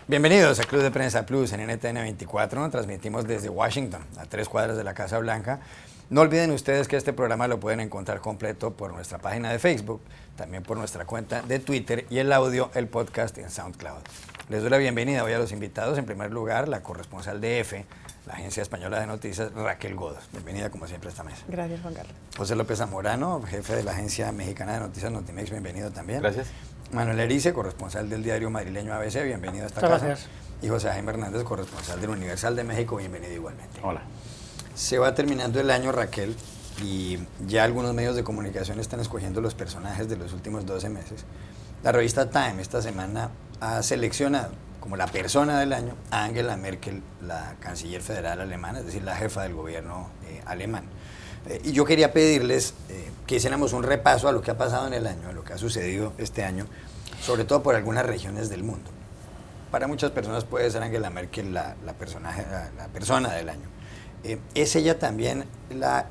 Bienvenidos a Club de Prensa Plus en NTN 24. Transmitimos desde Washington, a 3 cuadras de la Casa Blanca. No olviden ustedes que este programa lo pueden encontrar completo por nuestra página de Facebook, también por nuestra cuenta de Twitter y el audio, el podcast en SoundCloud. Les doy la bienvenida hoy a los invitados. En primer lugar, la corresponsal de EFE, la Agencia Española de Noticias, Raquel Godos. Bienvenida como siempre a esta mesa. Gracias, Juan Carlos. José López Zamorano, jefe de la Agencia Mexicana de Noticias Notimex, bienvenido también. Gracias. Manuel Erice, corresponsal del diario madrileño ABC, bienvenido a esta Muchas casa. Gracias. Y José Jaime Hernández, corresponsal del Universal de México, bienvenido igualmente. Hola. Se va terminando el año, Raquel, y ya algunos medios de comunicación están escogiendo los personajes de los últimos 12 meses. La revista Time esta semana ha seleccionado como la persona del año a Angela Merkel, la canciller federal alemana, es decir, la jefa del gobierno alemán. Y yo quería pedirles que hiciéramos un repaso a lo que ha pasado en el año, a lo que ha sucedido este año, sobre todo por algunas regiones del mundo. Para muchas personas puede ser Angela Merkel la persona del año. ¿Es ella también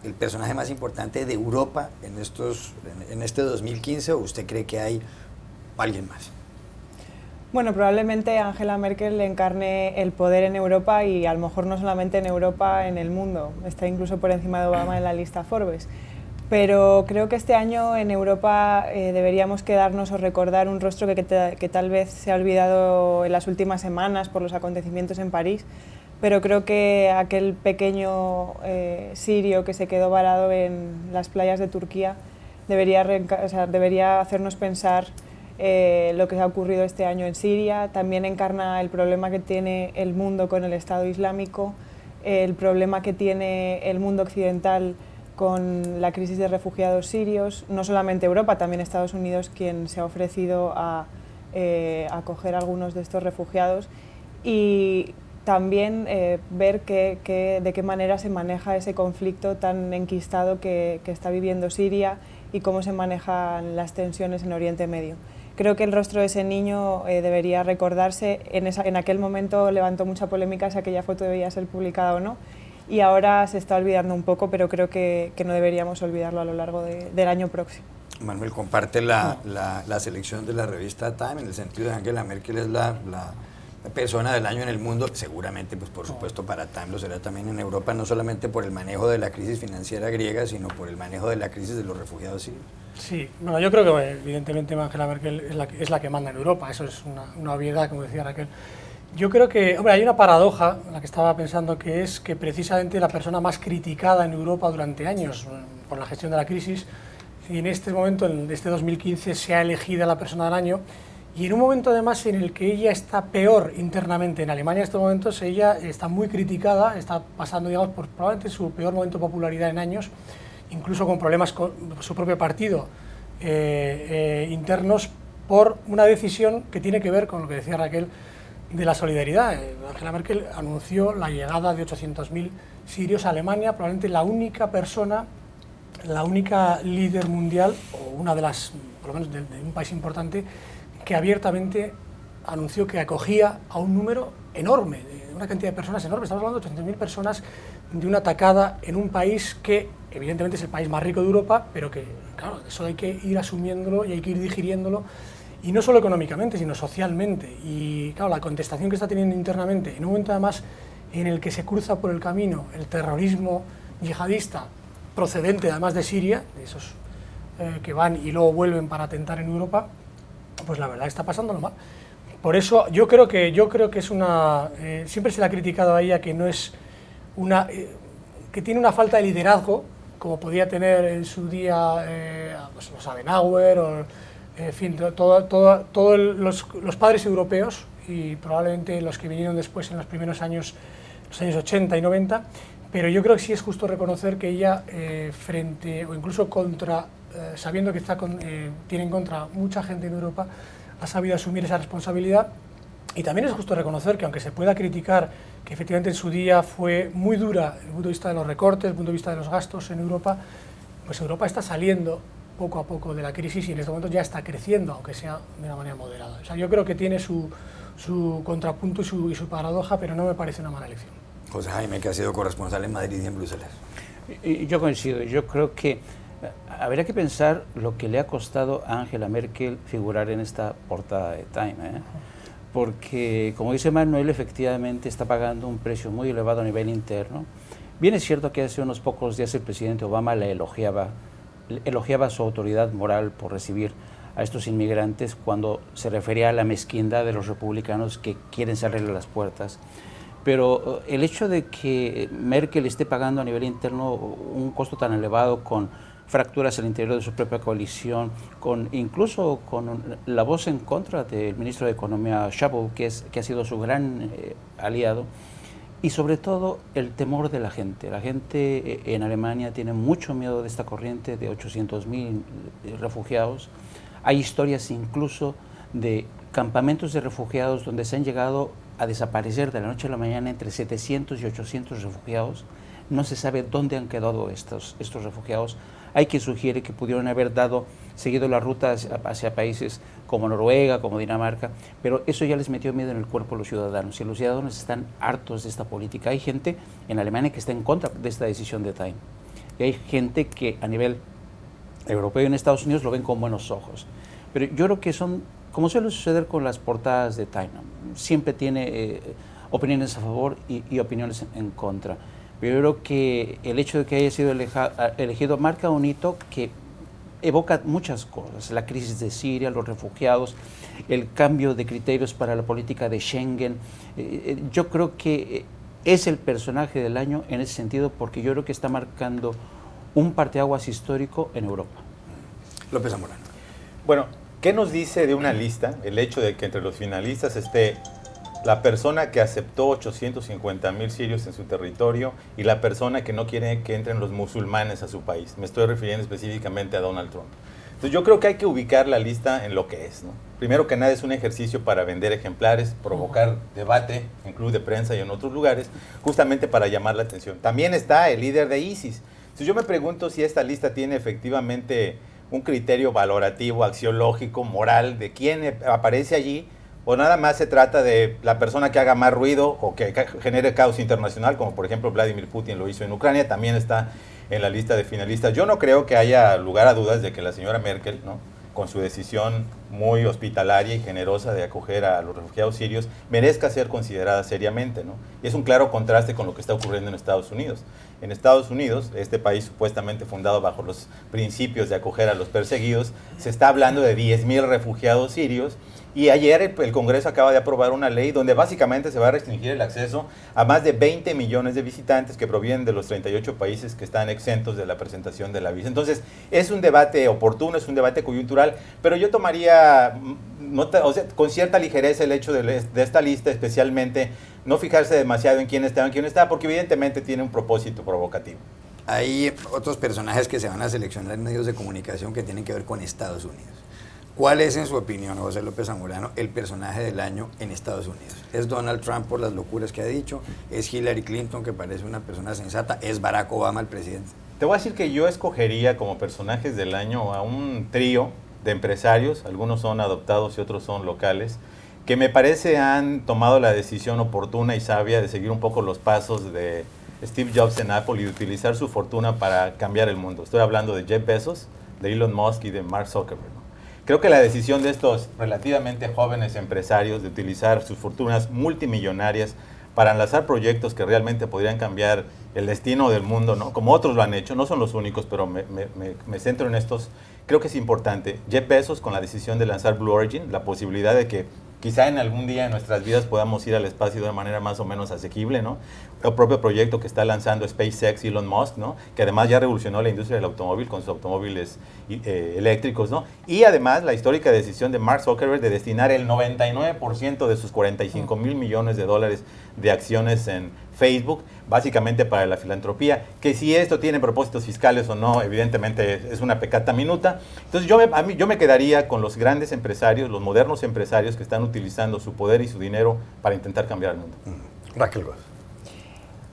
el personaje más importante de Europa en este 2015 o usted cree que hay alguien más? Bueno, probablemente Angela Merkel encarne el poder en Europa y a lo mejor no solamente en Europa, en el mundo. Está incluso por encima de Obama en la lista Forbes. Pero creo que este año en Europa deberíamos quedarnos o recordar un rostro que tal vez se ha olvidado en las últimas semanas por los acontecimientos en París, pero creo que aquel pequeño sirio que se quedó varado en las playas de Turquía debería hacernos pensar lo que ha ocurrido este año en Siria. También encarna el problema que tiene el mundo con el Estado Islámico, el problema que tiene el mundo occidental con la crisis de refugiados sirios, no solamente Europa, también Estados Unidos, quien se ha ofrecido a acoger a algunos de estos refugiados, y también ver de qué manera se maneja ese conflicto tan enquistado que está viviendo Siria y cómo se manejan las tensiones en Oriente Medio. Creo que el rostro de ese niño debería recordarse. En aquel momento levantó mucha polémica si aquella foto debía ser publicada o no, y ahora se está olvidando un poco, pero creo que no deberíamos olvidarlo a lo largo del año próximo. Manuel, comparte la selección de la revista Time en el sentido de que Angela Merkel es la persona del año en el mundo, seguramente, pues por supuesto para Time lo será también en Europa, no solamente por el manejo de la crisis financiera griega, sino por el manejo de la crisis de los refugiados sirios. Sí, bueno, yo creo que evidentemente Angela Merkel es la que manda en Europa, eso es una obviedad, como decía Raquel. Yo creo que, hombre, hay una paradoja en la que estaba pensando, que es que precisamente la persona más criticada en Europa durante años por la gestión de la crisis, y en este momento, en este 2015, se ha elegido a la persona del año, y en un momento además en el que ella está peor internamente. En Alemania en estos momentos ella está muy criticada, está pasando, digamos, por probablemente su peor momento de popularidad en años, incluso con problemas con su propio partido internos, por una decisión que tiene que ver con lo que decía Raquel de la solidaridad. Angela Merkel anunció la llegada de 800.000 sirios a Alemania, probablemente la única persona, la única líder mundial, o una de las, por lo menos de un país importante, que abiertamente anunció que acogía a un número enorme, de una cantidad de personas enorme. Estamos hablando de 800.000 personas de una tacada en un país que evidentemente es el país más rico de Europa, pero que, claro, eso hay que ir asumiéndolo y hay que ir digiriéndolo, y no solo económicamente, sino socialmente. Y claro, la contestación que está teniendo internamente, en un momento además en el que se cruza por el camino el terrorismo yihadista, procedente además de Siria, de esos que van y luego vuelven para atentar en Europa, pues la verdad está pasándolo mal. Por eso yo creo que es una... siempre se le ha criticado a ella que no es una... que tiene una falta de liderazgo, como podía tener en su día pues los Adenauer, o en fin, todos los padres europeos, y probablemente los que vinieron después en los primeros años, los años 80 y 90, pero yo creo que sí es justo reconocer que ella, frente o incluso contra, sabiendo que tiene en contra mucha gente en Europa, ha sabido asumir esa responsabilidad. Y también es justo reconocer que, aunque se pueda criticar que efectivamente en su día fue muy dura desde el punto de vista de los recortes, desde el punto de vista de los gastos en Europa, pues Europa está saliendo poco a poco de la crisis y en este momento ya está creciendo, aunque sea de una manera moderada. O sea, yo creo que tiene su contrapunto y su paradoja, pero no me parece una mala elección. José Jaime, que ha sido corresponsal en Madrid y en Bruselas. Yo coincido, yo creo que Habría que pensar lo que le ha costado a Angela Merkel figurar en esta portada de Time, porque, como dice Manuel, efectivamente está pagando un precio muy elevado a nivel interno. Bien es cierto que hace unos pocos días el presidente Obama elogiaba su autoridad moral por recibir a estos inmigrantes cuando se refería a la mezquindad de los republicanos que quieren cerrarle las puertas. Pero el hecho de que Merkel esté pagando a nivel interno un costo tan elevado, con fracturas al interior de su propia coalición, incluso con la voz en contra del ministro de Economía Schabel, que ha sido su gran aliado, y sobre todo el temor de la gente. La gente en Alemania tiene mucho miedo de esta corriente de 800.000 refugiados. Hay historias incluso de campamentos de refugiados donde se han llegado a desaparecer de la noche a la mañana entre 700 y 800 refugiados. No se sabe dónde han quedado estos refugiados. Hay quien sugiere que pudieron haber seguido la ruta hacia países como Noruega, como Dinamarca, pero eso ya les metió miedo en el cuerpo a los ciudadanos, y los ciudadanos están hartos de esta política. Hay gente en Alemania que está en contra de esta decisión de Time, y hay gente que a nivel europeo y en Estados Unidos lo ven con buenos ojos. Pero yo creo que como suele suceder con las portadas de Time, siempre tiene opiniones a favor y opiniones en contra. Pero yo creo que el hecho de que haya sido elegido marca un hito que evoca muchas cosas: la crisis de Siria, los refugiados, el cambio de criterios para la política de Schengen. Yo creo que es el personaje del año en ese sentido, porque yo creo que está marcando un parteaguas histórico en Europa. López Zamorano. Bueno, ¿qué nos dice de una lista el hecho de que entre los finalistas esté la persona que aceptó 850,000 sirios en su territorio y la persona que no quiere que entren los musulmanes a su país? Me estoy refiriendo específicamente a Donald Trump. Entonces yo creo que hay que ubicar la lista en lo que es, ¿no? Primero que nada, es un ejercicio para vender ejemplares, provocar debate en club de prensa y en otros lugares, justamente para llamar la atención. También está el líder de ISIS. Entonces yo me pregunto si esta lista tiene efectivamente un criterio valorativo, axiológico, moral de quién aparece allí, o nada más se trata de la persona que haga más ruido o que genere caos internacional, como por ejemplo Vladimir Putin lo hizo en Ucrania. También está en la lista de finalistas. Yo no creo que haya lugar a dudas de que la señora Merkel, ¿no?, con su decisión muy hospitalaria y generosa de acoger a los refugiados sirios, merezca ser considerada seriamente, ¿no? Y es un claro contraste con lo que está ocurriendo en Estados Unidos. En Estados Unidos, este país supuestamente fundado bajo los principios de acoger a los perseguidos, se está hablando de 10,000 refugiados sirios, y ayer el Congreso acaba de aprobar una ley donde básicamente se va a restringir el acceso a más de 20 millones de visitantes que provienen de los 38 países que están exentos de la presentación de la visa. Entonces, es un debate oportuno, es un debate coyuntural, pero yo tomaría con cierta ligereza el hecho de esta lista, especialmente no fijarse demasiado en quién está o en quién no está, porque evidentemente tiene un propósito provocativo. Hay otros personajes que se van a seleccionar en medios de comunicación que tienen que ver con Estados Unidos. ¿Cuál es, en su opinión, José López Zamorano, el personaje del año en Estados Unidos? ¿Es Donald Trump por las locuras que ha dicho? ¿Es Hillary Clinton, que parece una persona sensata? ¿Es Barack Obama el presidente? Te voy a decir que yo escogería como personajes del año a un trío de empresarios, algunos son adoptados y otros son locales, que me parece han tomado la decisión oportuna y sabia de seguir un poco los pasos de Steve Jobs en Apple y de utilizar su fortuna para cambiar el mundo. Estoy hablando de Jeff Bezos, de Elon Musk y de Mark Zuckerberg, ¿no? Creo que la decisión de estos relativamente jóvenes empresarios de utilizar sus fortunas multimillonarias para lanzar proyectos que realmente podrían cambiar el destino del mundo, ¿no?, como otros lo han hecho, no son los únicos, pero me centro en estos, creo que es importante. Jeff Bezos, con la decisión de lanzar Blue Origin, la posibilidad de que quizá en algún día en nuestras vidas podamos ir al espacio de una manera más o menos asequible, ¿no? El propio proyecto que está lanzando SpaceX, Elon Musk, ¿no?, que además ya revolucionó la industria del automóvil con sus automóviles eléctricos, ¿no? Y además la histórica decisión de Mark Zuckerberg de destinar el 99% de sus 45,000 millones de dólares de acciones en Facebook, básicamente para la filantropía, que si esto tiene propósitos fiscales o no, evidentemente es una pecata minuta. Entonces yo me quedaría con los grandes empresarios, los modernos empresarios que están utilizando su poder y su dinero para intentar cambiar el mundo. Raquel Gómez.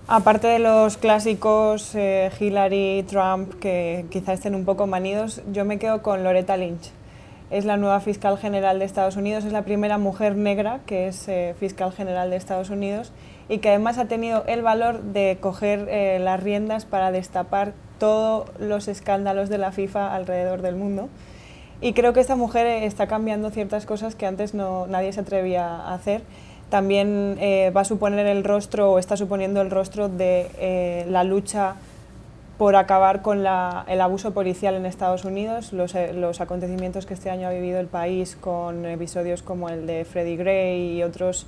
Aparte de los clásicos Hillary, Trump, que quizá estén un poco manidos, yo me quedo con Loretta Lynch. es la nueva fiscal general de Estados Unidos, es la primera mujer negra que es fiscal general de Estados Unidos y que además ha tenido el valor de coger las riendas para destapar todos los escándalos de la FIFA alrededor del mundo. Y creo que esta mujer está cambiando ciertas cosas que antes nadie se atrevía a hacer. También va a suponer el rostro, o está suponiendo el rostro de la lucha por acabar con el abuso policial en Estados Unidos, los acontecimientos que este año ha vivido el país con episodios como el de Freddie Gray y otros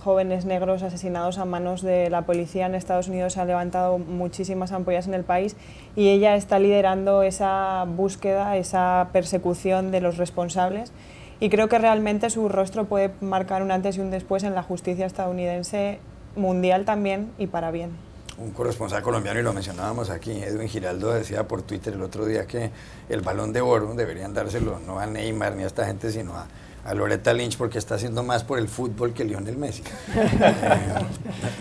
jóvenes negros asesinados a manos de la policía en Estados Unidos. Se han levantado muchísimas ampollas en el país y ella está liderando esa búsqueda, esa persecución de los responsables, y creo que realmente su rostro puede marcar un antes y un después en la justicia estadounidense, mundial también, y para bien. Un corresponsal colombiano, y lo mencionábamos aquí, Edwin Giraldo, decía por Twitter el otro día que el Balón de Oro deberían dárselo no a Neymar ni a esta gente, sino a Loretta Lynch, porque está haciendo más por el fútbol que Lionel Messi.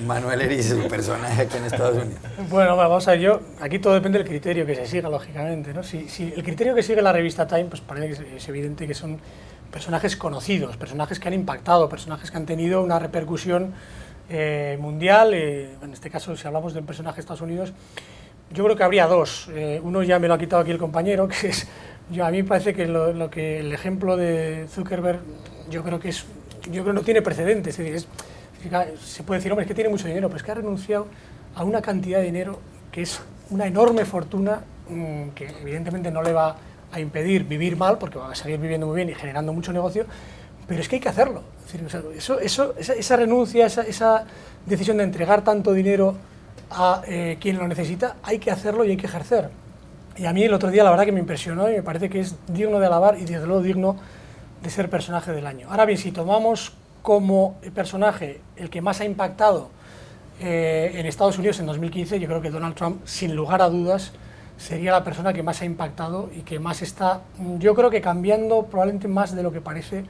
Manuel Erice, su personaje aquí en Estados Unidos. Bueno, vamos a ver, aquí todo depende del criterio que se siga, lógicamente, ¿no? Si el criterio que sigue la revista Time, pues parece que es evidente que son personajes conocidos, personajes que han impactado, personajes que han tenido una repercusión mundial. En este caso, si hablamos de un personaje de Estados Unidos, yo creo que habría dos. Uno ya me lo ha quitado aquí el compañero, que es, a mí me parece que el ejemplo de Zuckerberg, yo creo que no tiene precedentes. Es decir, se puede decir, hombre, es que tiene mucho dinero, pero es que ha renunciado a una cantidad de dinero que es una enorme fortuna, que evidentemente no le va a impedir vivir mal, porque va a seguir viviendo muy bien y generando mucho negocio, pero es que hay que hacerlo. Es decir, esa renuncia, esa decisión de entregar tanto dinero a quien lo necesita, hay que hacerlo y hay que ejercer. Y a mí el otro día la verdad que me impresionó y me parece que es digno de alabar y desde luego digno de ser personaje del año. Ahora bien, si tomamos como personaje el que más ha impactado en Estados Unidos en 2015, yo creo que Donald Trump, sin lugar a dudas, sería la persona que más ha impactado y que más está, yo creo que cambiando probablemente más de lo que parece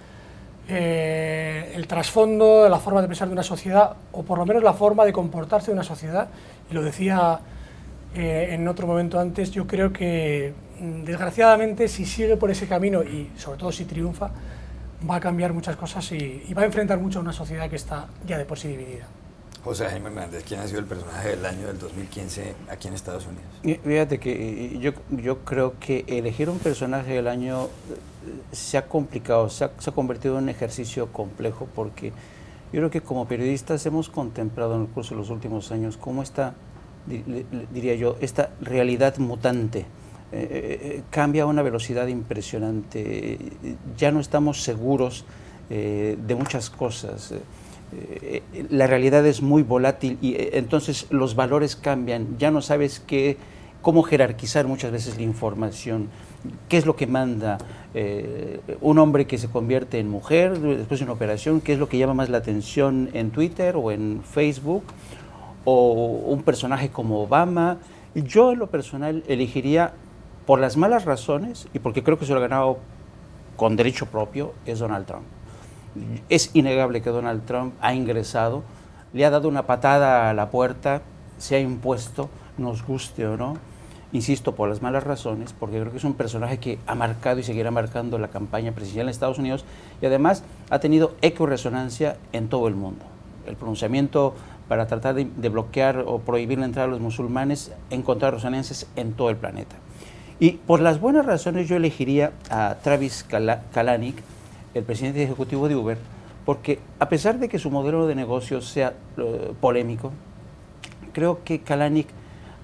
el trasfondo, la forma de pensar de una sociedad, o por lo menos la forma de comportarse de una sociedad. Y lo decía en otro momento antes, yo creo que desgraciadamente si sigue por ese camino y sobre todo si triunfa, va a cambiar muchas cosas y va a enfrentar mucho a una sociedad que está ya de por sí dividida. José Jaime Hernández, ¿quién ha sido el personaje del año del 2015 aquí en Estados Unidos? Fíjate que yo creo que elegir un personaje del año se ha complicado, se ha convertido en un ejercicio complejo, porque yo creo que como periodistas hemos contemplado en el curso de los últimos años cómo esta, diría yo, esta realidad mutante cambia a una velocidad impresionante. Ya no estamos seguros de muchas cosas. La realidad es muy volátil y entonces los valores cambian. Ya no sabes cómo jerarquizar muchas veces la información, qué es lo que manda un hombre que se convierte en mujer después de una operación, qué es lo que llama más la atención en Twitter o en Facebook, o un personaje como Obama. Yo en lo personal elegiría, por las malas razones y porque creo que se lo ha ganado con derecho propio, es Donald Trump. Es innegable que Donald Trump ha ingresado, le ha dado una patada a la puerta, se ha impuesto, nos guste o no, insisto, por las malas razones, porque creo que es un personaje que ha marcado y seguirá marcando la campaña presidencial en Estados Unidos, y además ha tenido eco y resonancia en todo el mundo. El pronunciamiento para tratar de bloquear o prohibir la entrada a los musulmanes ha encontrado resonancias en todo el planeta. Y por las buenas razones yo elegiría a Travis Kalanick, el presidente ejecutivo de Uber, porque a pesar de que su modelo de negocios sea polémico, creo que Kalanick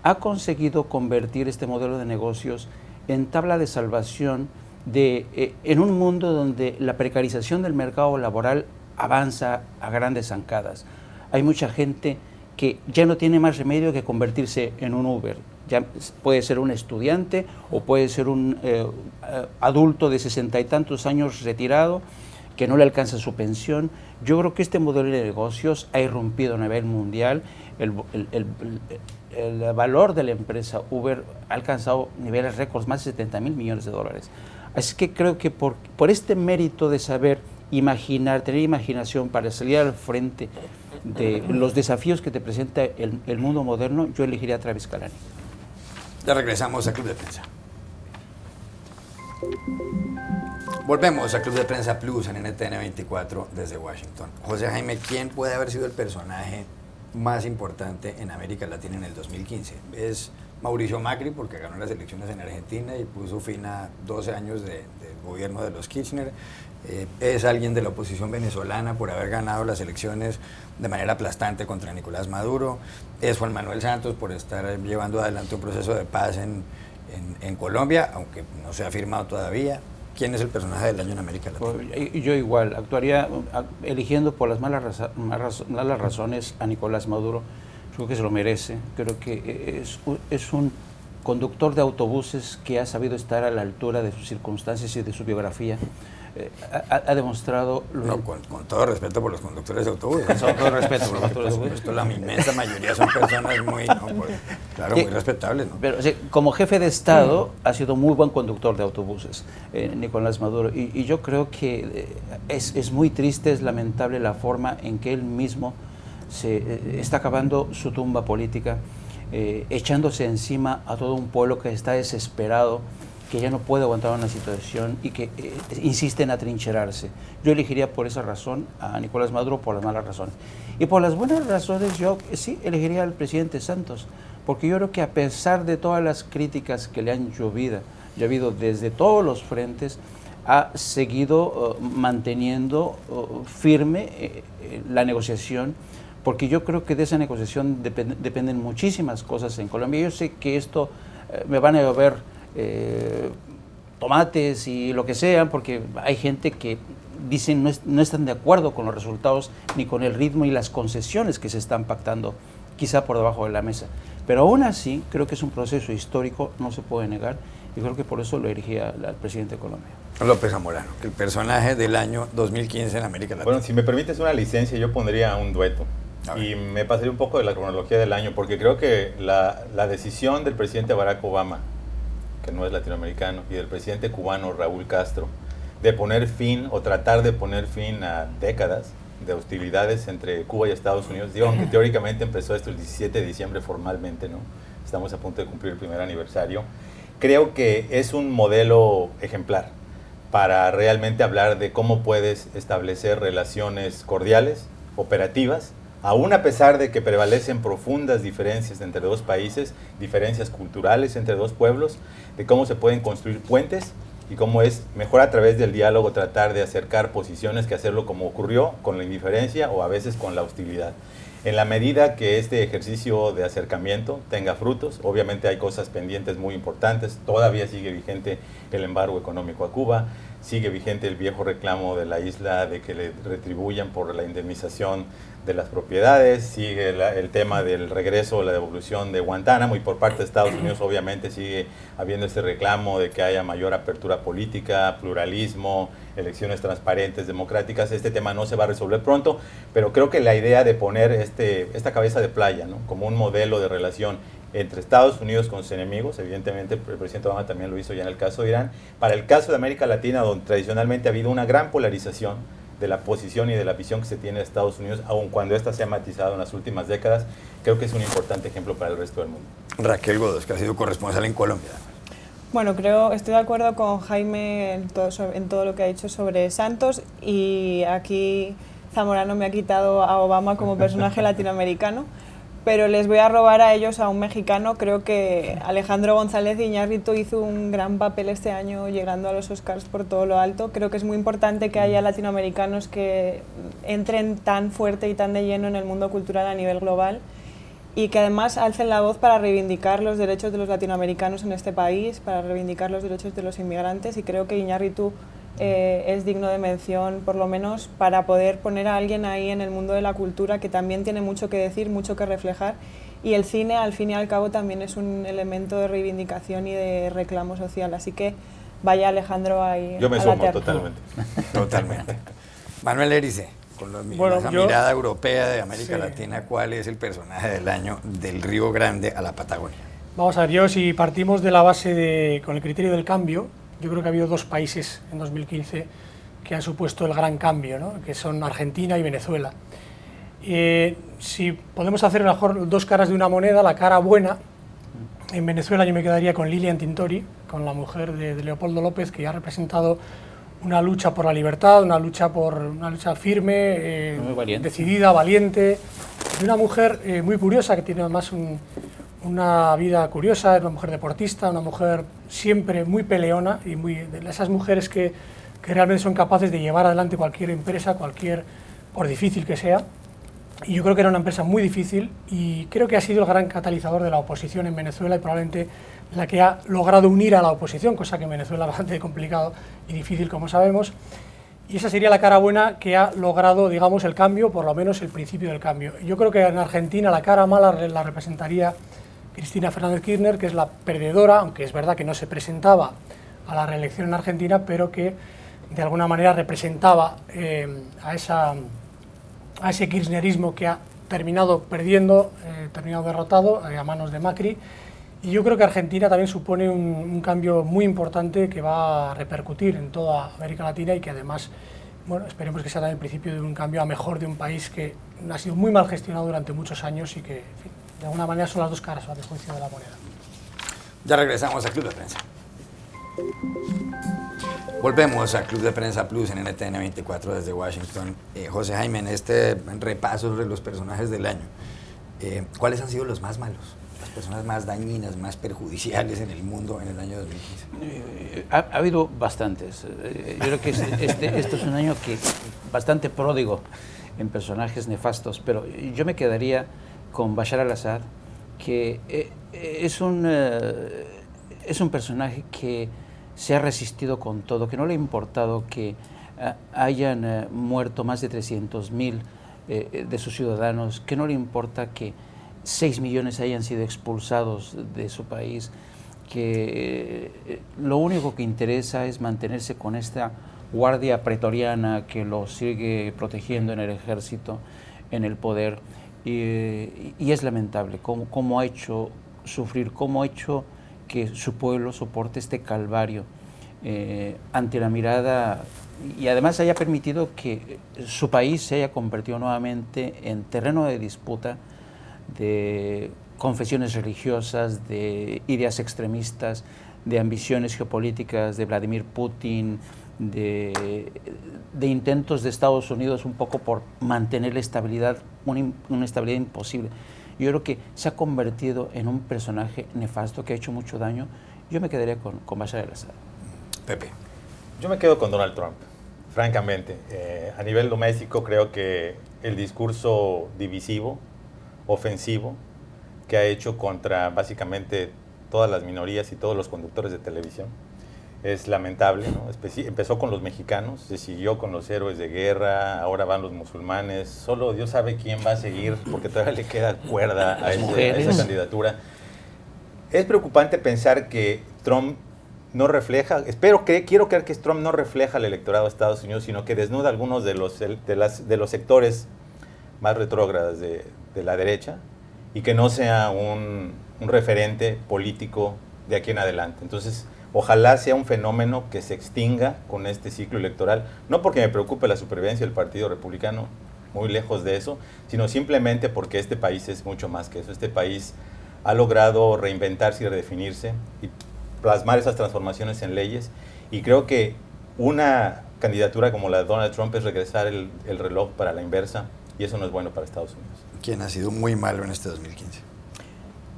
ha conseguido convertir este modelo de negocios en tabla de salvación en un mundo donde la precarización del mercado laboral avanza a grandes zancadas. Hay mucha gente que ya no tiene más remedio que convertirse en un Uber. Ya puede ser un estudiante o puede ser un adulto de 60 y tantos años retirado que no le alcanza su pensión. Yo creo que este modelo de negocios ha irrumpido a nivel mundial. El valor de la empresa Uber ha alcanzado niveles récords, más de $70,000 millones. Así que creo que por este mérito de saber imaginar, tener imaginación para salir al frente de los desafíos que te presenta el mundo moderno, yo elegiría a Travis Kalanick. Ya regresamos a Club de Prensa. Volvemos a Club de Prensa Plus en NTN 24 desde Washington. José Jaime, ¿quién puede haber sido el personaje más importante en América Latina en el 2015? ¿Es Mauricio Macri porque ganó las elecciones en Argentina y puso fin a 12 años del gobierno de los Kirchner? ¿Es alguien de la oposición venezolana por haber ganado las elecciones de manera aplastante contra Nicolás Maduro? ¿Es Juan Manuel Santos por estar llevando adelante un proceso de paz en Colombia, aunque no se ha firmado todavía? ¿Quién es el personaje del año en América Latina? Yo igual, actuaría eligiendo por las malas razones a Nicolás Maduro. Creo que se lo merece. Creo que es un conductor de autobuses que ha sabido estar a la altura de sus circunstancias y de su biografía. Ha demostrado... Con todo respeto por los conductores de autobuses. Con todo respeto por los conductores de autobuses. La inmensa mayoría son personas muy respetables, ¿no? Pero como jefe de Estado ha sido muy buen conductor de autobuses, Nicolás Maduro. Y yo creo que es muy triste, es lamentable la forma en que él mismo se está acabando su tumba política, echándose encima a todo un pueblo que está desesperado, que ya no puede aguantar una situación y que insiste en atrincherarse. Yo elegiría por esa razón a Nicolás Maduro, por las malas razones. Y por las buenas razones yo sí elegiría al presidente Santos, porque yo creo que a pesar de todas las críticas que le han llovido desde todos los frentes, ha seguido manteniendo firme la negociación, porque yo creo que de esa negociación dependen muchísimas cosas en Colombia. Yo sé que esto me van a llover tomates y lo que sea, porque hay gente que dicen no están de acuerdo con los resultados ni con el ritmo y las concesiones que se están pactando, quizá por debajo de la mesa. Pero aún así, creo que es un proceso histórico, no se puede negar, y creo que por eso lo elegía al presidente de Colombia. López Zamorano, el personaje del año 2015 en América Latina. Bueno, si me permites una licencia, yo pondría un dueto. Y me pasaría un poco de la cronología del año, porque creo que la decisión del presidente Barack Obama, que no es latinoamericano, y del presidente cubano Raúl Castro, de poner fin o tratar de poner fin a décadas de hostilidades entre Cuba y Estados Unidos, digo, aunque teóricamente empezó esto el 17 de diciembre formalmente, ¿no? Estamos a punto de cumplir el primer aniversario. Creo que es un modelo ejemplar para realmente hablar de cómo puedes establecer relaciones cordiales, operativas, aún a pesar de que prevalecen profundas diferencias entre dos países, diferencias culturales entre dos pueblos, de cómo se pueden construir puentes y cómo es mejor a través del diálogo tratar de acercar posiciones que hacerlo como ocurrió, con la indiferencia o a veces con la hostilidad. En la medida que este ejercicio de acercamiento tenga frutos, obviamente hay cosas pendientes muy importantes, todavía sigue vigente el embargo económico a Cuba, sigue vigente el viejo reclamo de la isla de que le retribuyan por la indemnización de las propiedades, sigue el tema del regreso o la devolución de Guantánamo, y por parte de Estados Unidos obviamente sigue habiendo este reclamo de que haya mayor apertura política, pluralismo, elecciones transparentes, democráticas. Este tema no se va a resolver pronto, pero creo que la idea de poner esta cabeza de playa, ¿no?, como un modelo de relación entre Estados Unidos con sus enemigos, evidentemente el presidente Obama también lo hizo ya en el caso de Irán, para el caso de América Latina, donde tradicionalmente ha habido una gran polarización de la posición y de la visión que se tiene de Estados Unidos, aun cuando esta se ha matizado en las últimas décadas, creo que es un importante ejemplo para el resto del mundo. Raquel Godos, que ha sido corresponsal en Colombia. Bueno, estoy de acuerdo con Jaime en todo lo que ha dicho sobre Santos, y aquí Zamorano me ha quitado a Obama como personaje latinoamericano, pero les voy a robar a ellos a un mexicano. Creo que Alejandro González Iñárritu hizo un gran papel este año llegando a los Oscars por todo lo alto. Creo que es muy importante que haya latinoamericanos que entren tan fuerte y tan de lleno en el mundo cultural a nivel global, y que además alcen la voz para reivindicar los derechos de los latinoamericanos en este país, para reivindicar los derechos de los inmigrantes, y creo que Iñárritu es digno de mención, por lo menos para poder poner a alguien ahí en el mundo de la cultura que también tiene mucho que decir, mucho que reflejar, y el cine al fin y al cabo también es un elemento de reivindicación y de reclamo social, así que vaya Alejandro ahí. Yo me sumo totalmente. Totalmente. Manuel Erice, con esa mirada europea de América Latina, ¿cuál es el personaje del año del Río Grande a la Patagonia? Vamos a ver, yo si partimos de la base con el criterio del cambio, yo creo que ha habido dos países en 2015 que han supuesto el gran cambio, ¿no?, que son Argentina y Venezuela. Si podemos hacer mejor dos caras de una moneda, la cara buena, en Venezuela yo me quedaría con Lilian Tintori, con la mujer de Leopoldo López, que ha representado una lucha por la libertad, una lucha firme, decidida, valiente, de una mujer muy curiosa, que tiene además una vida curiosa, es una mujer deportista, una mujer siempre muy peleona, y de esas mujeres que realmente son capaces de llevar adelante cualquier empresa, por difícil que sea. Y yo creo que era una empresa muy difícil, y creo que ha sido el gran catalizador de la oposición en Venezuela, y probablemente la que ha logrado unir a la oposición, cosa que en Venezuela es bastante complicado y difícil, como sabemos. Y esa sería la cara buena que ha logrado, digamos, el cambio, por lo menos el principio del cambio. Yo creo que en Argentina la cara mala la representaría Cristina Fernández Kirchner, que es la perdedora, aunque es verdad que no se presentaba a la reelección en Argentina, pero que de alguna manera representaba a ese kirchnerismo que ha terminado perdiendo, terminado derrotado a manos de Macri. Y yo creo que Argentina también supone un cambio muy importante que va a repercutir en toda América Latina, y que además, bueno, esperemos que sea también el principio de un cambio a mejor de un país que ha sido muy mal gestionado durante muchos años, y que, en fin, de alguna manera son las dos caras, a mi juicio, de la moneda. Ya regresamos a Club de Prensa. Volvemos a Club de Prensa Plus en NTN 24 desde Washington. José Jaime, en este repaso sobre los personajes del año, ¿cuáles han sido los más malos? Las personas más dañinas, más perjudiciales en el mundo en el año 2015. Ha habido bastantes. Yo creo que esto es un año bastante pródigo en personajes nefastos, pero yo me quedaría con Bashar al-Assad, que es un personaje que se ha resistido con todo, que no le ha importado que hayan muerto más de 300.000 de sus ciudadanos, que no le importa que 6 millones hayan sido expulsados de su país, que lo único que interesa es mantenerse con esta guardia pretoriana que lo sigue protegiendo en el ejército, en el poder, y es lamentable cómo ha hecho sufrir, cómo ha hecho que su pueblo soporte este calvario ante la mirada, y además haya permitido que su país se haya convertido nuevamente en terreno de disputa de confesiones religiosas, de ideas extremistas, de ambiciones geopolíticas de Vladimir Putin, de intentos de Estados Unidos un poco por mantener la estabilidad, una estabilidad imposible. Yo creo que se ha convertido en un personaje nefasto que ha hecho mucho daño. Yo me quedaría con Bashar al-Assad. Pepe. Yo me quedo con Donald Trump, francamente. A nivel doméstico creo que el discurso divisivo, ofensivo, que ha hecho contra básicamente todas las minorías y todos los conductores de televisión es lamentable, ¿no? Empezó con los mexicanos, se siguió con los héroes de guerra, ahora van los musulmanes, solo Dios sabe quién va a seguir, porque todavía le queda cuerda a esa candidatura. Es preocupante pensar que Trump no refleja, quiero creer que Trump no refleja el electorado de Estados Unidos, sino que desnuda algunos de los sectores más retrógradas de la derecha, y que no sea un referente político de aquí en adelante. Entonces, ojalá sea un fenómeno que se extinga con este ciclo electoral, no porque me preocupe la supervivencia del Partido Republicano, muy lejos de eso, sino simplemente porque este país es mucho más que eso. Este país ha logrado reinventarse y redefinirse y plasmar esas transformaciones en leyes, y creo que una candidatura como la de Donald Trump es regresar el reloj para la inversa, y eso no es bueno para Estados Unidos. ¿Quién ha sido muy malo en este 2015?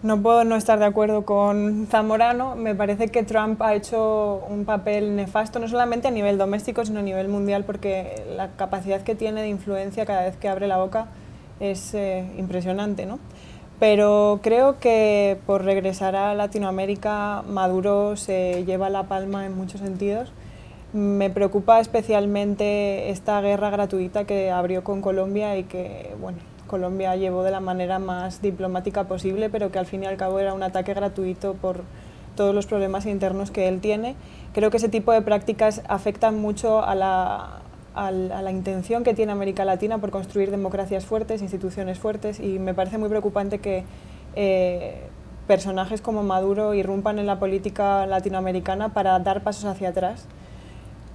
No puedo no estar de acuerdo con Zamorano. Me parece que Trump ha hecho un papel nefasto, no solamente a nivel doméstico, sino a nivel mundial, porque la capacidad que tiene de influencia cada vez que abre la boca es impresionante, ¿no? Pero creo que por regresar a Latinoamérica, Maduro se lleva la palma en muchos sentidos. Me preocupa especialmente esta guerra gratuita que abrió con Colombia, y que, bueno, Colombia llevó de la manera más diplomática posible, pero que al fin y al cabo era un ataque gratuito por todos los problemas internos que él tiene. Creo que ese tipo de prácticas afectan mucho a la intención que tiene América Latina por construir democracias fuertes, instituciones fuertes, y me parece muy preocupante que personajes como Maduro irrumpan en la política latinoamericana para dar pasos hacia atrás.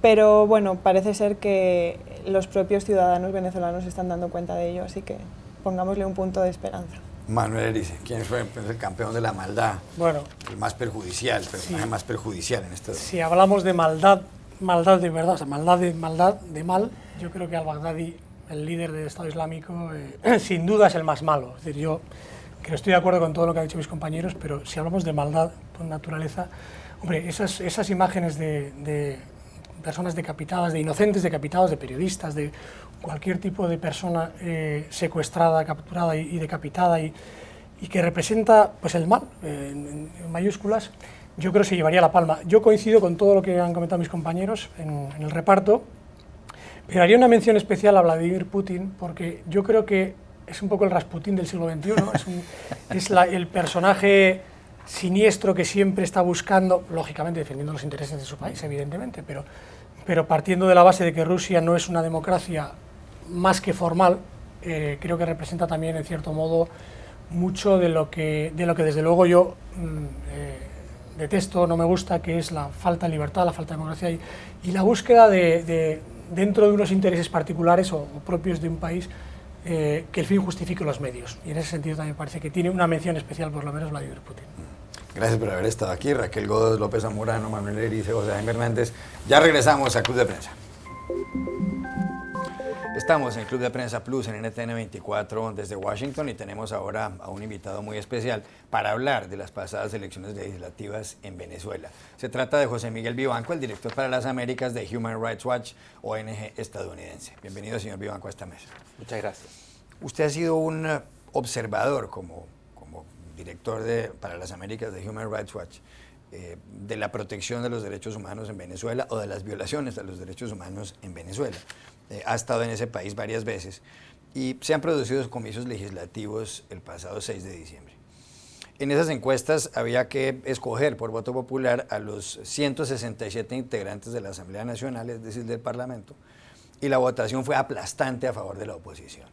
Pero bueno, parece ser que los propios ciudadanos venezolanos se están dando cuenta de ello, así que pongámosle un punto de esperanza. Manuel Erice, ¿quién fue el campeón de la maldad? Bueno, el más perjudicial, el personaje más perjudicial en este. Si hablamos de maldad maldad de verdad, o sea, maldad de mal. Yo creo que al-Baghdadi, el líder del Estado Islámico, sin duda es el más malo. Es decir, yo que estoy de acuerdo con todo lo que han dicho mis compañeros, pero si hablamos de maldad por naturaleza, hombre, esas imágenes de personas decapitadas, de inocentes decapitados, de periodistas, de cualquier tipo de persona secuestrada, capturada y decapitada y que representa pues el mal en mayúsculas, yo creo que se llevaría la palma. Yo coincido con todo lo que han comentado mis compañeros en el reparto, pero haría una mención especial a Vladimir Putin, porque yo creo que es un poco el Rasputín del siglo XXI, ¿no? Es el personaje siniestro que siempre está buscando, lógicamente defendiendo los intereses de su país, evidentemente, pero partiendo de la base de que Rusia no es una democracia más que formal, creo que representa también, en cierto modo, mucho de lo que desde luego yo detesto, no me gusta, que es la falta de libertad, la falta de democracia y la búsqueda dentro de unos intereses particulares o propios de un país, que el fin justifique los medios. Y en ese sentido también me parece que tiene una mención especial, por lo menos, Vladimir Putin. Gracias por haber estado aquí. Raquel Godos, López Zamorano, Manuel Erice, José Jaime Hernández. Ya regresamos a Club de Prensa. Estamos en el Club de Prensa Plus en NTN 24 desde Washington y tenemos ahora a un invitado muy especial para hablar de las pasadas elecciones legislativas en Venezuela. Se trata de José Miguel Vivanco, el director para las Américas de Human Rights Watch, ONG estadounidense. Bienvenido, señor Vivanco, a esta mesa. Muchas gracias. Usted ha sido un observador como director para las Américas de Human Rights Watch de la protección de los derechos humanos en Venezuela o de las violaciones a los derechos humanos en Venezuela. Ha estado en ese país varias veces y se han producido comicios legislativos el pasado 6 de diciembre. En esas encuestas había que escoger por voto popular a los 167 integrantes de la Asamblea Nacional, es decir, del Parlamento, y la votación fue aplastante a favor de la oposición.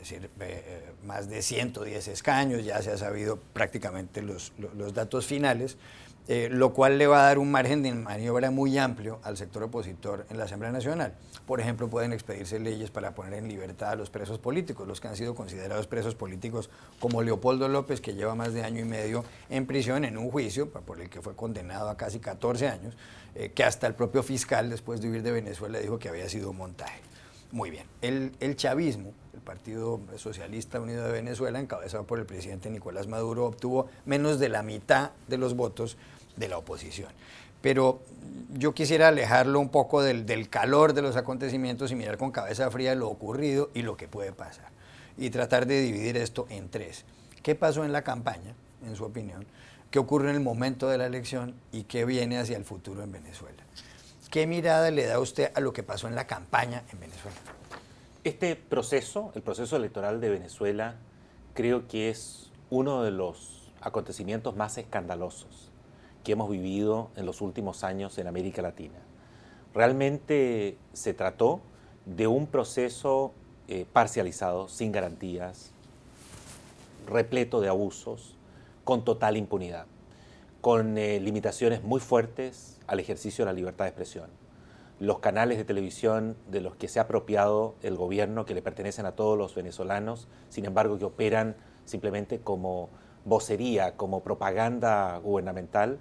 Es decir, más de 110 escaños, ya se ha sabido prácticamente los datos finales, lo cual le va a dar un margen de maniobra muy amplio al sector opositor en la Asamblea Nacional. Por ejemplo, pueden expedirse leyes para poner en libertad a los presos políticos, los que han sido considerados presos políticos, como Leopoldo López, que lleva más de año y medio en prisión en un juicio por el que fue condenado a casi 14 años, que hasta el propio fiscal, después de huir de Venezuela, dijo que había sido un montaje. Muy bien. El chavismo, el Partido Socialista Unido de Venezuela, encabezado por el presidente Nicolás Maduro, obtuvo menos de la mitad de los votos de la oposición. Pero yo quisiera alejarlo un poco del calor de los acontecimientos y mirar con cabeza fría lo ocurrido y lo que puede pasar. Y tratar de dividir esto en tres. ¿Qué pasó en la campaña, en su opinión? ¿Qué ocurre en el momento de la elección? ¿Y qué viene hacia el futuro en Venezuela? ¿Qué mirada le da usted a lo que pasó en la campaña en Venezuela? Este proceso, el proceso electoral de Venezuela, creo que es uno de los acontecimientos más escandalosos que hemos vivido en los últimos años en América Latina. Realmente se trató de un proceso parcializado, sin garantías, repleto de abusos, con total impunidad, con limitaciones muy fuertes al ejercicio de la libertad de expresión. Los canales de televisión de los que se ha apropiado el gobierno, que le pertenecen a todos los venezolanos, sin embargo que operan simplemente como vocería, como propaganda gubernamental,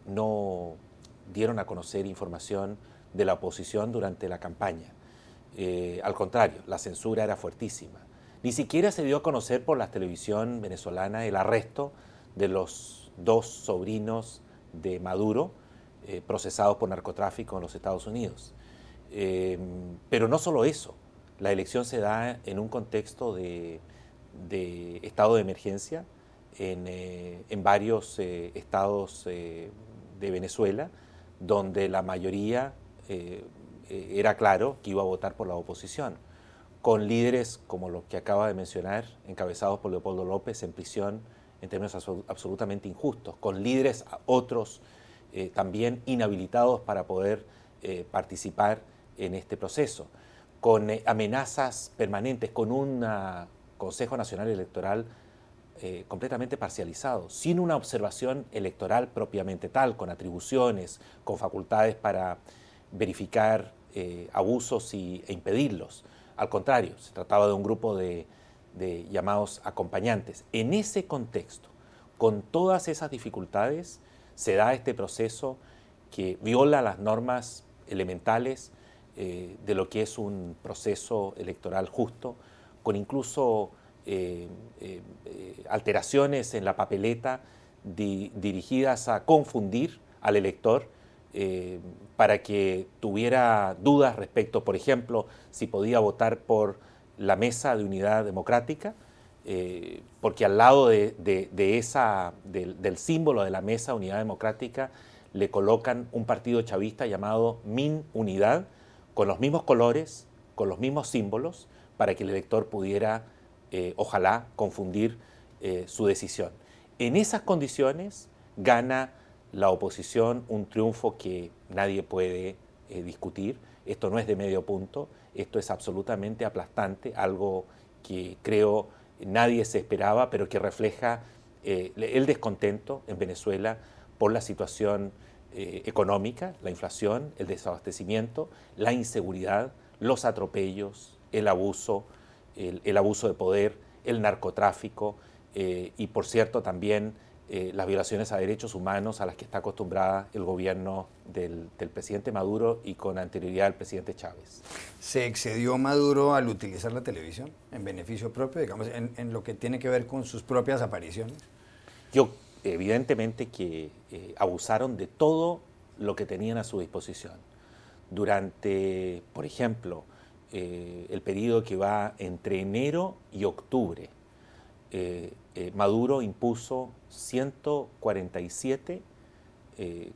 no dieron a conocer información de la oposición durante la campaña. Al contrario, la censura era fuertísima. Ni siquiera se dio a conocer por la televisión venezolana el arresto de los dos sobrinos de Maduro, procesados por narcotráfico en los Estados Unidos. Pero no solo eso, la elección se da en un contexto de estado de emergencia en varios estados de Venezuela, donde la mayoría era claro que iba a votar por la oposición, con líderes como los que acaba de mencionar, encabezados por Leopoldo López en prisión en términos absolutamente injustos, con líderes otros también inhabilitados para poder participar en este proceso, con amenazas permanentes, con un Consejo Nacional Electoral completamente parcializado, sin una observación electoral propiamente tal, con atribuciones, con facultades para verificar abusos e impedirlos. Al contrario, se trataba de un grupo de llamados acompañantes. En ese contexto, con todas esas dificultades, se da este proceso que viola las normas elementales de lo que es un proceso electoral justo, con incluso alteraciones en la papeleta dirigidas a confundir al elector para que tuviera dudas respecto, por ejemplo, si podía votar por la Mesa de Unidad Democrática, porque al lado del símbolo de la Mesa de Unidad Democrática le colocan un partido chavista llamado Min Unidad, con los mismos colores, con los mismos símbolos, para que el elector pudiera, ojalá, confundir su decisión. En esas condiciones gana la oposición un triunfo que nadie puede discutir. Esto no es de medio punto, esto es absolutamente aplastante, algo que creo nadie se esperaba, pero que refleja el descontento en Venezuela por la situación económica, la inflación, el desabastecimiento, la inseguridad, los atropellos, el abuso de poder, el narcotráfico y, por cierto, también las violaciones a derechos humanos a las que está acostumbrada el gobierno del presidente Maduro y con anterioridad al presidente Chávez. ¿Se excedió Maduro al utilizar la televisión en beneficio propio, digamos, en lo que tiene que ver con sus propias apariciones? Evidentemente que abusaron de todo lo que tenían a su disposición. Durante, por ejemplo, el periodo que va entre enero y octubre, Maduro impuso 147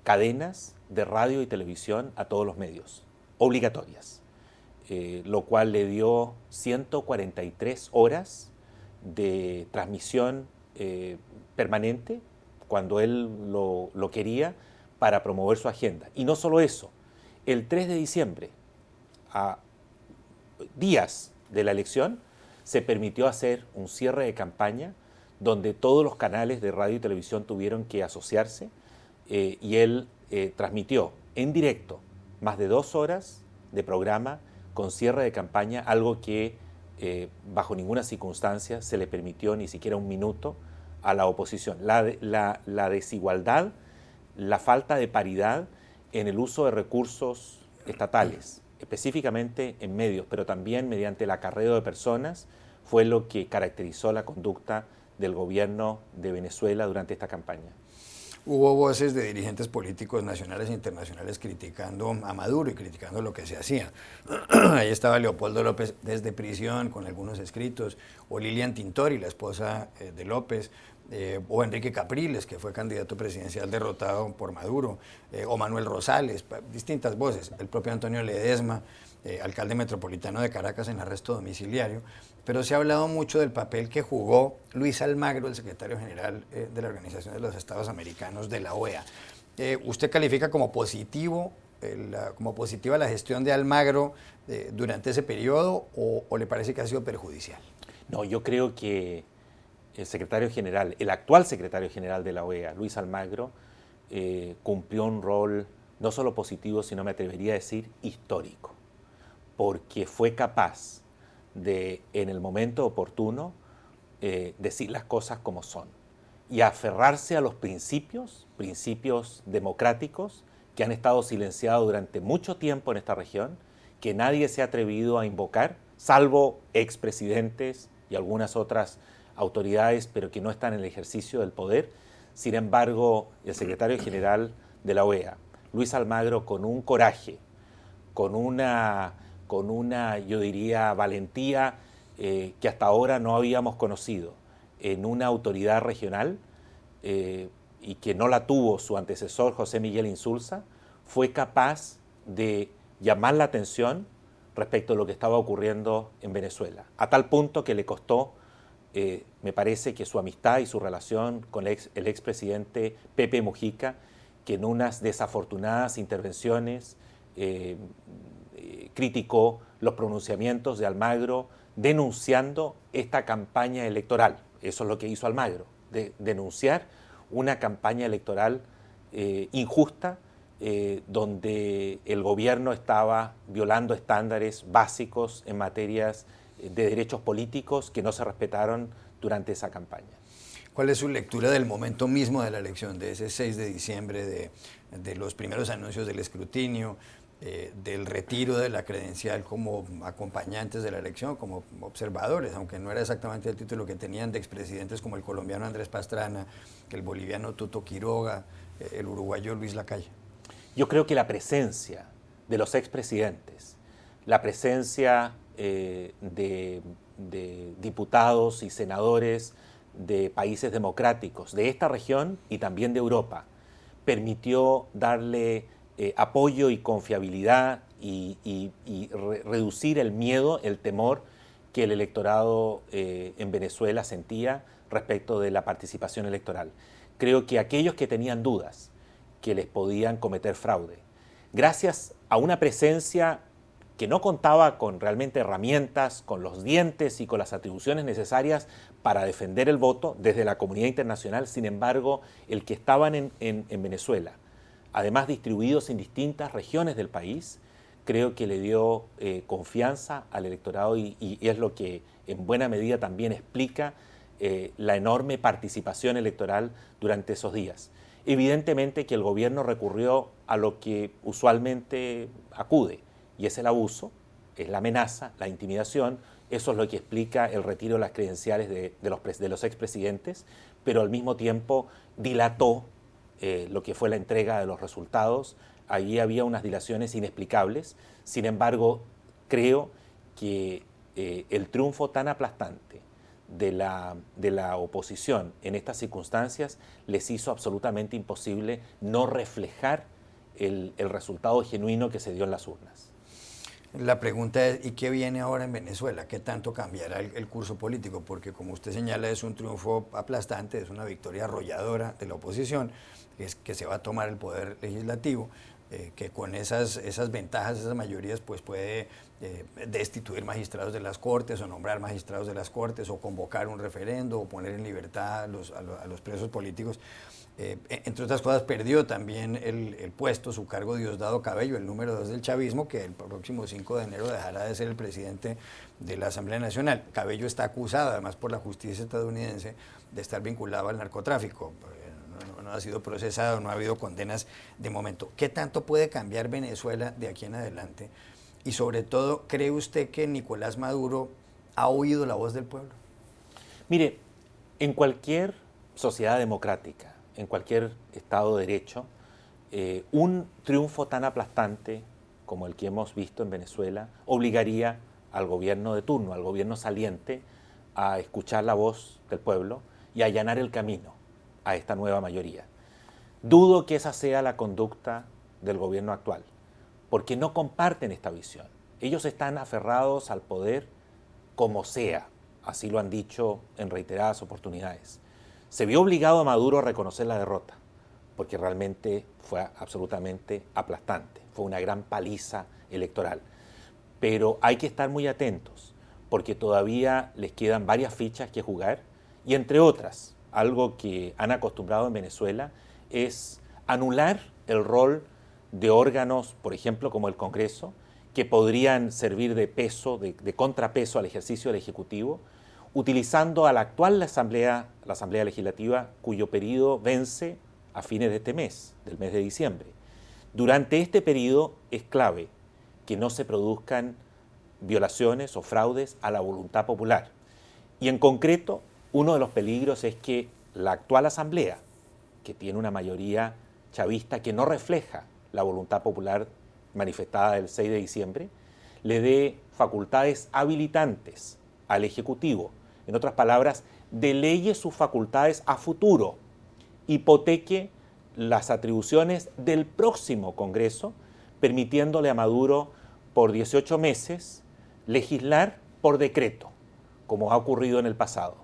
cadenas de radio y televisión a todos los medios, obligatorias, lo cual le dio 143 horas de transmisión permanente cuando él lo quería para promover su agenda. Y no solo eso, el 3 de diciembre, a días de la elección, se permitió hacer un cierre de campaña donde todos los canales de radio y televisión tuvieron que asociarse y él transmitió en directo más de 2 horas de programa con cierre de campaña, algo que bajo ninguna circunstancia se le permitió ni siquiera un minuto a la oposición. La desigualdad, la falta de paridad en el uso de recursos estatales, específicamente en medios, pero también mediante el acarreo de personas, fue lo que caracterizó la conducta del gobierno de Venezuela durante esta campaña. Hubo voces de dirigentes políticos nacionales e internacionales criticando a Maduro y criticando lo que se hacía. Ahí estaba Leopoldo López desde prisión con algunos escritos, o Lilian Tintori, la esposa de López, o Enrique Capriles, que fue candidato presidencial derrotado por Maduro, o Manuel Rosales, distintas voces, el propio Antonio Ledesma, alcalde metropolitano de Caracas en arresto domiciliario, pero se ha hablado mucho del papel que jugó Luis Almagro, el secretario general de la Organización de los Estados Americanos, de la OEA. ¿Usted califica como positiva la gestión de Almagro durante ese periodo o le parece que ha sido perjudicial? No, yo creo que el actual secretario general de la OEA, Luis Almagro, cumplió un rol no solo positivo, sino me atrevería a decir histórico, porque fue capaz de, en el momento oportuno, decir las cosas como son y aferrarse a los principios democráticos que han estado silenciados durante mucho tiempo en esta región, que nadie se ha atrevido a invocar, salvo expresidentes y algunas otras autoridades, pero que no están en el ejercicio del poder. Sin embargo, el secretario general de la OEA, Luis Almagro, con un coraje, con una, yo diría, valentía que hasta ahora no habíamos conocido en una autoridad regional y que no la tuvo su antecesor José Miguel Insulza, fue capaz de llamar la atención respecto a lo que estaba ocurriendo en Venezuela, a tal punto que le costó, me parece que su amistad y su relación con el expresidente Pepe Mujica, que en unas desafortunadas intervenciones criticó los pronunciamientos de Almagro denunciando esta campaña electoral. Eso es lo que hizo Almagro, denunciar una campaña electoral injusta, donde el gobierno estaba violando estándares básicos en materias de derechos políticos que no se respetaron durante esa campaña. ¿Cuál es su lectura del momento mismo de la elección, de ese 6 de diciembre, de los primeros anuncios del escrutinio, del retiro de la credencial como acompañantes de la elección, como observadores, aunque no era exactamente el título que tenían, de expresidentes como el colombiano Andrés Pastrana, el boliviano Tuto Quiroga, el uruguayo Luis Lacalle? Yo creo que la presencia de los expresidentes, la presencia de diputados y senadores de países democráticos de esta región y también de Europa permitió darle apoyo y confiabilidad y reducir el miedo, el temor que el electorado en Venezuela sentía respecto de la participación electoral. Creo que aquellos que tenían dudas que les podían cometer fraude, gracias a una presencia que no contaba con realmente herramientas, con los dientes y con las atribuciones necesarias para defender el voto desde la comunidad internacional. Sin embargo, el que estaban en Venezuela, además distribuidos en distintas regiones del país, creo que le dio confianza al electorado y es lo que en buena medida también explica la enorme participación electoral durante esos días. Evidentemente que el gobierno recurrió a lo que usualmente acude, y es el abuso, es la amenaza, la intimidación. Eso es lo que explica el retiro de las credenciales de los expresidentes, pero al mismo tiempo dilató lo que fue la entrega de los resultados. Allí había unas dilaciones inexplicables. Sin embargo, creo que el triunfo tan aplastante de la oposición en estas circunstancias les hizo absolutamente imposible no reflejar el resultado genuino que se dio en las urnas. La pregunta es, ¿y qué viene ahora en Venezuela? ¿Qué tanto cambiará el curso político? Porque como usted señala, es un triunfo aplastante, es una victoria arrolladora de la oposición, es que se va a tomar el poder legislativo, que con esas ventajas, esas mayorías, pues puede destituir magistrados de las Cortes o nombrar magistrados de las Cortes o convocar un referendo o poner en libertad a los presos políticos. Entre otras cosas, perdió también el puesto, su cargo, Diosdado Cabello, el número 2 del chavismo, que el próximo 5 de enero dejará de ser el presidente de la Asamblea Nacional. Cabello está acusado, además por la justicia estadounidense, de estar vinculado al narcotráfico. No ha sido procesado, no ha habido condenas de momento. ¿Qué tanto puede cambiar Venezuela de aquí en adelante? Y sobre todo, ¿cree usted que Nicolás Maduro ha oído la voz del pueblo? Mire, en cualquier sociedad democrática, en cualquier Estado de Derecho, un triunfo tan aplastante como el que hemos visto en Venezuela obligaría al gobierno de turno, al gobierno saliente, a escuchar la voz del pueblo y a allanar el camino a esta nueva mayoría. Dudo que esa sea la conducta del gobierno actual, porque no comparten esta visión. Ellos están aferrados al poder como sea, así lo han dicho en reiteradas oportunidades. Se vio obligado a Maduro a reconocer la derrota, porque realmente fue absolutamente aplastante, fue una gran paliza electoral. Pero hay que estar muy atentos, porque todavía les quedan varias fichas que jugar, y entre otras, algo que han acostumbrado en Venezuela es anular el rol de órganos, por ejemplo, como el Congreso, que podrían servir de peso, de contrapeso al ejercicio del Ejecutivo, utilizando a la actual Asamblea Legislativa, cuyo periodo vence a fines de este mes, del mes de diciembre. Durante este periodo es clave que no se produzcan violaciones o fraudes a la voluntad popular. Y en concreto, uno de los peligros es que la actual Asamblea, que tiene una mayoría chavista que no refleja la voluntad popular manifestada el 6 de diciembre, le dé facultades habilitantes al Ejecutivo. En otras palabras, delegue sus facultades a futuro, hipoteque las atribuciones del próximo Congreso, permitiéndole a Maduro por 18 meses legislar por decreto, como ha ocurrido en el pasado.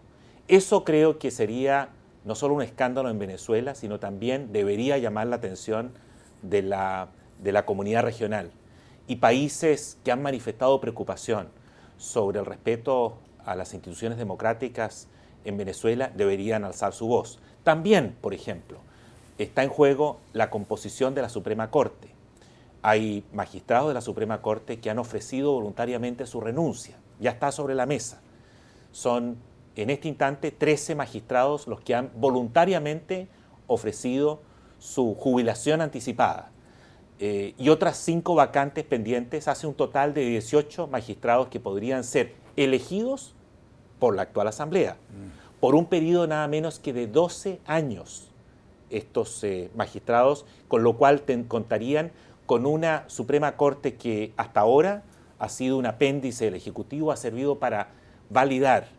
Eso creo que sería no solo un escándalo en Venezuela, sino también debería llamar la atención de la comunidad regional. Y países que han manifestado preocupación sobre el respeto a las instituciones democráticas en Venezuela deberían alzar su voz. También, por ejemplo, está en juego la composición de la Suprema Corte. Hay magistrados de la Suprema Corte que han ofrecido voluntariamente su renuncia. Ya está sobre la mesa. Son en este instante 13 magistrados los que han voluntariamente ofrecido su jubilación anticipada. Y otras 5 vacantes pendientes, hace un total de 18 magistrados que podrían ser elegidos por la actual Asamblea, por un periodo nada menos que de 12 años estos magistrados, con lo cual contarían con una Suprema Corte que hasta ahora ha sido un apéndice del Ejecutivo, ha servido para validar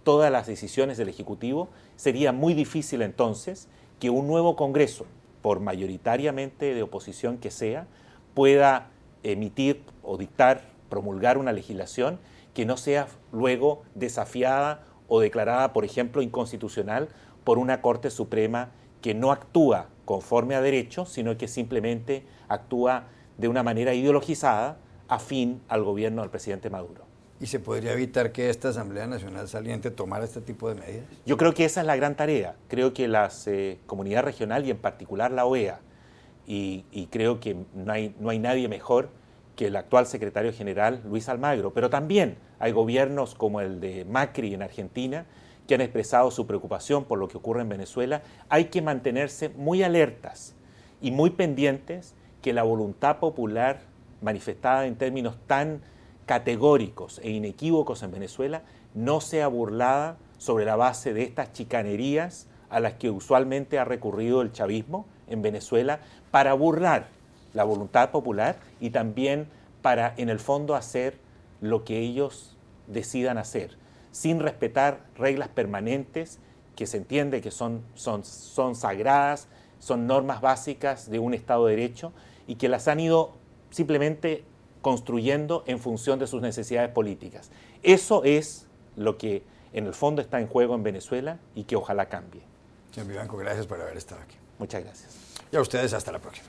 todas las decisiones del Ejecutivo. Sería muy difícil entonces que un nuevo Congreso, por mayoritariamente de oposición que sea, pueda emitir o dictar, promulgar una legislación que no sea luego desafiada o declarada, por ejemplo, inconstitucional por una Corte Suprema que no actúa conforme a derecho, sino que simplemente actúa de una manera ideologizada, afín al gobierno del presidente Maduro. ¿Y se podría evitar que esta Asamblea Nacional saliente tomara este tipo de medidas? Yo creo que esa es la gran tarea. Creo que la comunidad regional y en particular la OEA, y creo que no hay nadie mejor que el actual secretario general Luis Almagro, pero también hay gobiernos como el de Macri en Argentina que han expresado su preocupación por lo que ocurre en Venezuela. Hay que mantenerse muy alertas y muy pendientes que la voluntad popular manifestada en términos tan categóricos e inequívocos en Venezuela no sea burlada sobre la base de estas chicanerías a las que usualmente ha recurrido el chavismo en Venezuela para burlar la voluntad popular y también para, en el fondo, hacer lo que ellos decidan hacer, sin respetar reglas permanentes que se entiende que son sagradas, son normas básicas de un Estado de Derecho y que las han ido simplemente construyendo en función de sus necesidades políticas. Eso es lo que en el fondo está en juego en Venezuela y que ojalá cambie. Señor Vivanco, gracias por haber estado aquí. Muchas gracias. Y a ustedes hasta la próxima.